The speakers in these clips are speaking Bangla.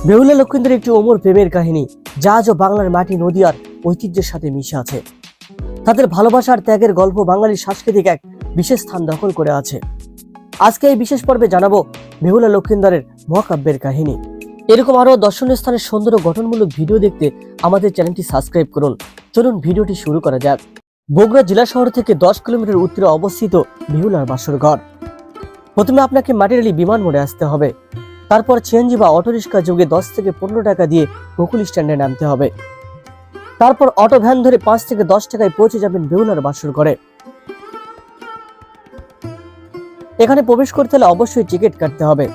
বেহুলা লক্ষিন্দরের একটি অমর প্রেমের কাহিনী, যা আজও বাংলার মাটি, নদী আর ঐতিহ্যের সাথে মিশে আছে। তাদের ভালোবাসার ত্যাগের গল্প বাঙালির সাংস্কৃতিক এক বিশেষ স্থান দখল করে আছে। আজকে এই বিশেষ পর্বে জানাবো বেহুলা লক্ষিন্দরের মহাকাব্যের কাহিনী। এরকম আরো দর্শনীয় স্থানের সুন্দর ও গঠনমূলক ভিডিও দেখতে আমাদের চ্যানেলটি সাবস্ক্রাইব করুন। চলুন ভিডিওটি শুরু করা যাক। বগুড়া জেলা শহর থেকে 10 কিলোমিটার উত্তরে অবস্থিত বেহুলার বাসর ঘর। প্রথমে আপনাকে মাটিরালি বিমান মোড়ে আসতে হবে। তারপর সিএনজি বা অটোরিক্সা যোগে 10 থেকে 15 টাকা দিয়ে বকুল স্ট্যান্ডে নামতে হবে। তারপর অটো ভ্যান ধরে 5 থেকে 10 টাকায় পৌঁছে যাবেন বেহুলার বাসর ঘরে। এখানে প্রবেশ করতে হলে অবশ্যই টিকিট কাটতে হবে।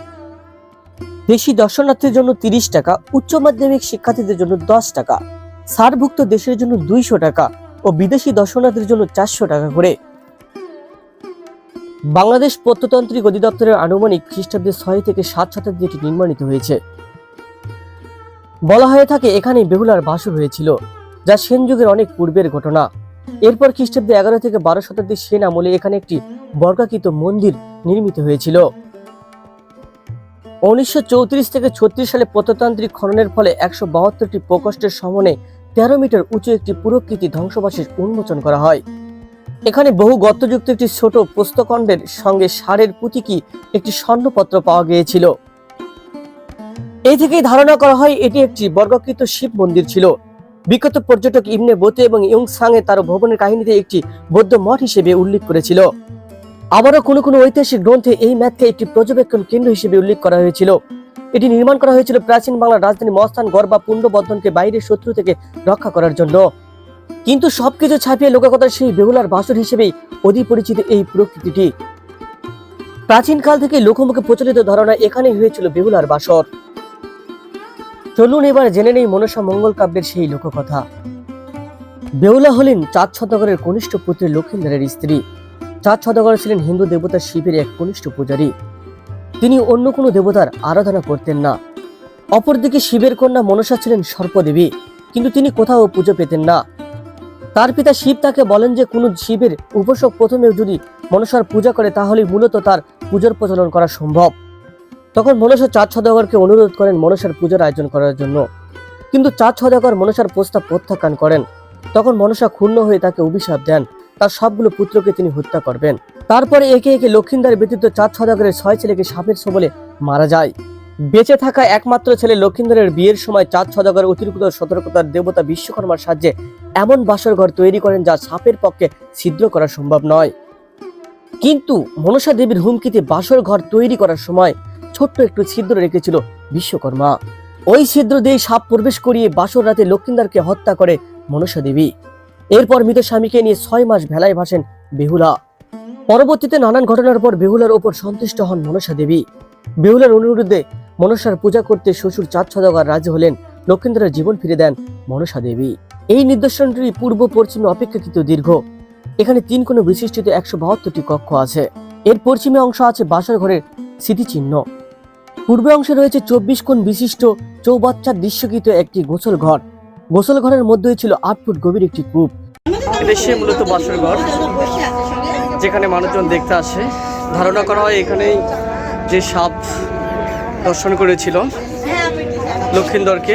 দেশি দর্শনার্থীদের জন্য 30 টাকা, উচ্চ মাধ্যমিক শিক্ষার্থীদের জন্য 10 টাকা, সারভুক্ত দেশের জন্য 200 টাকা ও বিদেশি দর্শনার্থীদের জন্য 400 টাকা করে। বাংলাদেশ প্রত্নতান্ত্রিক অধিদপ্তরের আনুমানিক খ্রিস্টাব্দে 6 থেকে 7 শতাব্দী এটি নির্মাণিত হয়েছে। বলা হয়ে থাকে এখানেই বেহুলার বাসর হয়েছিল, যা সেন যুগের অনেক পূর্বের ঘটনা। এরপর খ্রিস্টাব্দে 11 থেকে 12 শতাব্দীর সেন আমলে এখানে একটি বর্গাকৃত মন্দির নির্মিত হয়েছিল। 1934 থেকে 36 সালে প্রত্নতান্ত্রিক খননের ফলে 172টি প্রকোষ্ঠের সমন্বয়ে 13 মিটার উঁচু একটি পুরকৃতি ধ্বংসাবশেষ উন্মোচন করা হয়। এখানে বহু গর্তযুক্ত একটি ছোট প্রস্তরখণ্ডের সঙ্গে ষাঁড়ের পুঁতিকি একটি স্বর্ণপত্র পাওয়া গিয়েছিল। এই থেকেই ধারণা করা হয় এটি একটি বর্গাকৃত শিব মন্দির ছিল। বিখ্যাত পর্যটক ইবনে বতে এবং ইয়ং সাংয়ে তার ভবনের কাহিনীতে একটি বৌদ্ধ মঠ হিসেবে উল্লেখ করেছিল। আবারও কোনো কোনো ঐতিহাসিক গ্রন্থে এই ম্যাথকে একটি পর্যবেক্ষণ কেন্দ্র হিসেবে উল্লেখ করা হয়েছিল। এটি নির্মাণ করা হয়েছিল প্রাচীন বাংলার রাজধানী মস্তান গড় বা পুণ্ডবর্ধনকে বাইরের শত্রু থেকে রক্ষা করার জন্য। কিন্তু সবকিছু ছাপিয়ে লোককথার সেই বেহুলার বাসর হিসেবেই অধিক পরিচিত এই প্রকৃতিটি। প্রাচীনকাল থেকে লোকমুখে প্রচলিত ধারণা এখানেই হয়েছিল বেহুলার বাসর। চলুন এবার জেনে নেই মনসা মঙ্গল কাব্যের সেই লোককথা। বেহুলা হলেন চাঁদ সওদাগরের কনিষ্ঠ পুত্র লক্ষিন্দরের স্ত্রী। চাঁদ সওদাগর ছিলেন হিন্দু দেবতা শিবের এক কনিষ্ঠ পূজারী। তিনি অন্য কোনো দেবতার আরাধনা করতেন না। অপরদিকে শিবের কন্যা মনসা ছিলেন সর্পদেবী, কিন্তু তিনি কোথাও পুজো পেতেন না। তার পিতা শিব তাকে বলেন যে কোনো শিবের উপাসক প্রথমে যদি মনসার পূজা করে তাহলে মূলত তার পূজার প্রচলন করা সম্ভব। তখন মনসা চাঁদ সওদাগরকে অনুরোধ করেন মনসার পূজার আয়োজন করার জন্য, কিন্তু চাঁদ সওদাগর মনসার প্রস্তাব প্রত্যাখ্যান করেন। তখন মনসা ক্ষুণ্ণ হয়ে তাকে অভিশাপ দেন, তার সবগুলো পুত্রকে তিনি হত্যা করবেন। তারপরে একে একে লক্ষিন্দর ব্যতীত চাঁদ সওদাগরের 6 ছেলেকে সাপের ছোবলে মারা যায়। বেঁচে থাকা একমাত্র ছেলে লক্ষিন্দরের বিয়ের সময় চাঁদ সওদাগর অতিরিক্ত সতর্কতার দেবতা বিশ্বকর্মার সাহায্যে এমন বাসর ঘর তৈরি করেন যা সাপের পক্ষে ছিদ্র করা সম্ভব নয়। কিন্তু মনসা দেবীর হুমকিতে বাসর ঘর তৈরি করার সময় ছোট্ট একটু ছিদ্র রেখেছিল বিশ্বকর্মা। ওই ছিদ্র দিয়ে সাপ প্রবেশ করিয়ে বাসর রাতে লক্ষিন্দরকে হত্যা করে মনসা দেবী। এরপর মৃত স্বামীকে নিয়ে 6 মাস ভেলায় ভাসেন বেহুলা। পরবর্তীতে নানান ঘটনার পর বেহুলার ওপর সন্তুষ্ট হন মনসা দেবী। বেহুলার অনুরোধে মনসার পূজা করতে শ্বশুর চাঁদ সওদাগর রাজি হলেন। লক্ষিন্দরের জীবন ফিরে দেন মনসা দেবী। এই নিদর্শনটি পূর্ব পশ্চিমে অপেক্ষাকৃত দীর্ঘ। এখানে 3 কোণ বিশিষ্ট 172টি কক্ষ আছে। এর পশ্চিমে অংশ আছে বাসর ঘরের স্মৃতিচিহ্ন। পূর্বে অংশে রয়েছে 24 কোণ বিশিষ্ট চৌবাচ্চার দৃশ্যকৃত একটি গোসল ঘর। গোসল ঘরের মধ্যেই ছিল 8 ফুট গভীর একটি কূপ। এদেশে মূলত বাসর ঘর, যেখানে মানুষজন দেখতে আসে। ধারণা করা হয় এখানেই যে সাপ দর্শন করেছিল লক্ষিন্দরকে।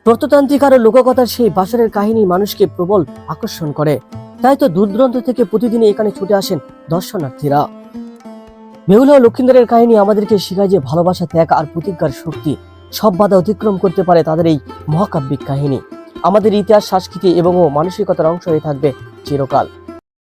প্রত্নতান্ত্রিক আর লোককথার সেই বাসরের কাহিনী মানুষকে প্রবল আকর্ষণ করে। তাই তো দূর দূরান্ত থেকে প্রতিদিনই এখানে ছুটে আসেন দর্শনার্থীরা। বেহুলা ও লক্ষিন্দরের কাহিনী আমাদেরকে শেখায় যে ভালোবাসা, ত্যাগ আর প্রতিজ্ঞার শক্তি সব বাধা অতিক্রম করতে পারে তাদের এই মহাকাব্যিক কাহিনী। আমাদের ইতিহাস, সংস্কৃতি এবং মানসিকতার অংশ হয়ে থাকবে চিরকাল।